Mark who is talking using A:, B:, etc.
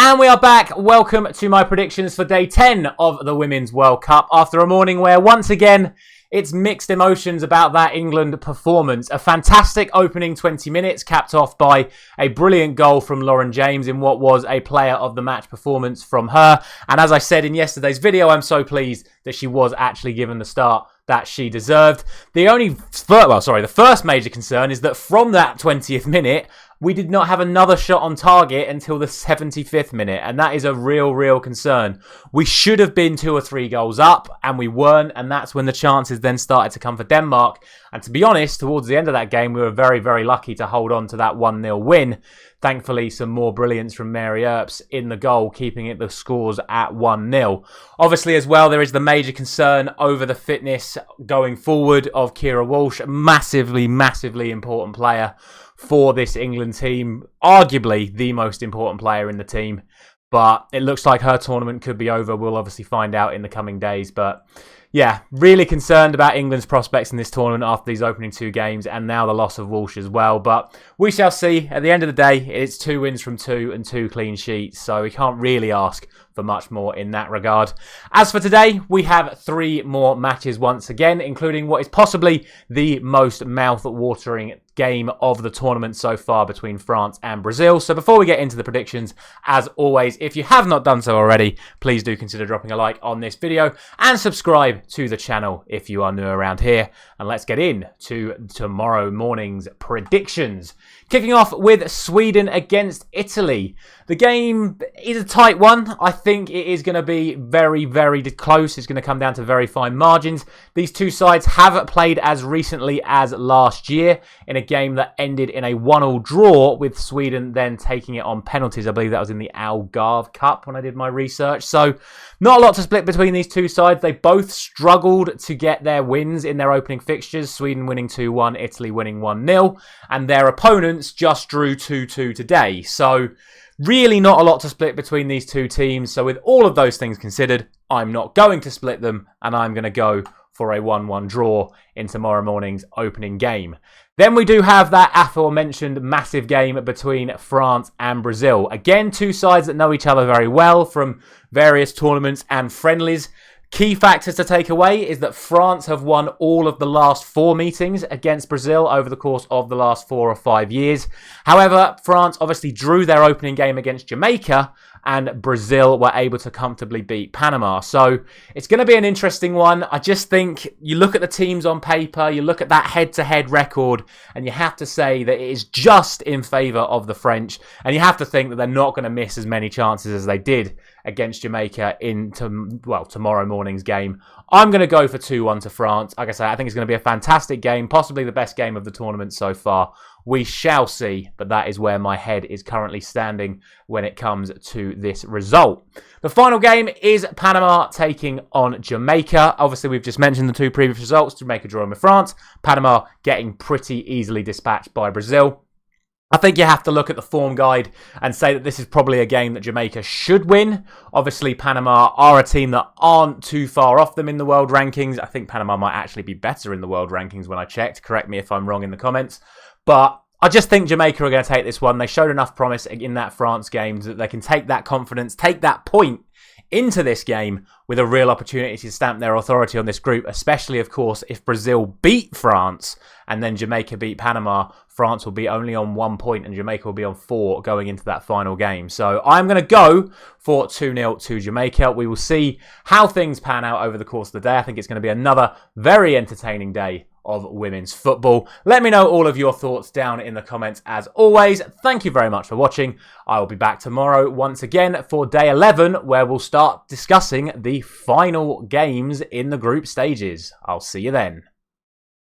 A: And we are back. Welcome to my predictions for day 10 of the Women's World Cup after a morning where once again it's mixed emotions about that England performance. A fantastic opening 20 minutes capped off by a brilliant goal from Lauren James in what was a player of the match performance from her. And as I said in yesterday's video, I'm so pleased that she was actually given the start that she deserved. The first major concern is that from that 20th minute, we did not have another shot on target until the 75th minute, and that is a real concern. We should have been 2 or 3 goals up, and we weren't, and that's when the chances then started to come for Denmark. And to be honest, towards the end of that game, we were very lucky to hold on to that 1-0 win. Thankfully, some more brilliance from Mary Earps in the goal, keeping the scores at 1-0. Obviously, as well, there is the major concern over the fitness going forward of Keira Walsh, massively important player for this England team, arguably the most important player in the team. But it looks like her tournament could be over. We'll obviously find out in the coming days. But yeah, really concerned about England's prospects in this tournament after these opening 2 games and now the loss of Walsh as well. But we shall see. At the end of the day, it's 2 wins from 2 and 2 clean sheets. So we can't really ask for much more in that regard. As for today, we have 3 more matches once again, including what is possibly the most mouth-watering game of the tournament so far between France and Brazil. So before we get into the predictions, as always, if you have not done so already, please do consider dropping a like on this video and subscribe to the channel if you are new around here. And let's get in to tomorrow morning's predictions. Kicking off with Sweden against Italy. The game is a tight one. I think it is going to be very close. It's going to come down to very fine margins. These 2 sides have played as recently as last year in a game that ended in a 1-1 draw, with Sweden then taking it on penalties. I believe that was in the Algarve Cup when I did my research. So not a lot to split between these 2 sides. They both struggled to get their wins in their opening fixtures. Sweden winning 2-1, Italy winning 1-0. And their opponents just drew 2-2 today. So really not a lot to split between these 2 teams. So with all of those things considered, I'm not going to split them, and I'm going to go for a 1-1 draw in tomorrow morning's opening game. Then we do have that aforementioned massive game between France and Brazil. Again, 2 sides that know each other very well from various tournaments and friendlies. Key factors to take away is that France have won all of the last 4 meetings against Brazil over the course of the last 4 or 5 years. However, France obviously drew their opening game against Jamaica, and Brazil were able to comfortably beat Panama. So it's going to be an interesting one. I just think you look at the teams on paper, you look at that head-to-head record, and you have to say that it is just in favour of the French. And you have to think that they're not going to miss as many chances as they did against Jamaica in tomorrow morning's game. I'm going to go for 2-1 to France. Like I say, I think it's going to be a fantastic game, possibly the best game of the tournament so far. We shall see, but that is where my head is currently standing when it comes to this result. The final game is Panama taking on Jamaica. Obviously, we've just mentioned the 2 previous results. Jamaica drawing with France, Panama getting pretty easily dispatched by Brazil. I think you have to look at the form guide and say that this is probably a game that Jamaica should win. Obviously, Panama are a team that aren't too far off them in the world rankings. I think Panama might actually be better in the world rankings when I checked. Correct me if I'm wrong in the comments. But I just think Jamaica are going to take this one. They showed enough promise in that France game that they can take that confidence, take that point into this game with a real opportunity to stamp their authority on this group, especially, of course, if Brazil beat France and then Jamaica beat Panama. France will be only on 1 point and Jamaica will be on 4 going into that final game. So I'm going to go for 2-0 to Jamaica. We will see how things pan out over the course of the day. I think it's going to be another very entertaining day of women's football. Let me know all of your thoughts down in the comments as always. Thank you very much for watching. I will be back tomorrow once again for day 11, where we'll start discussing the final games in the group stages. I'll see you then.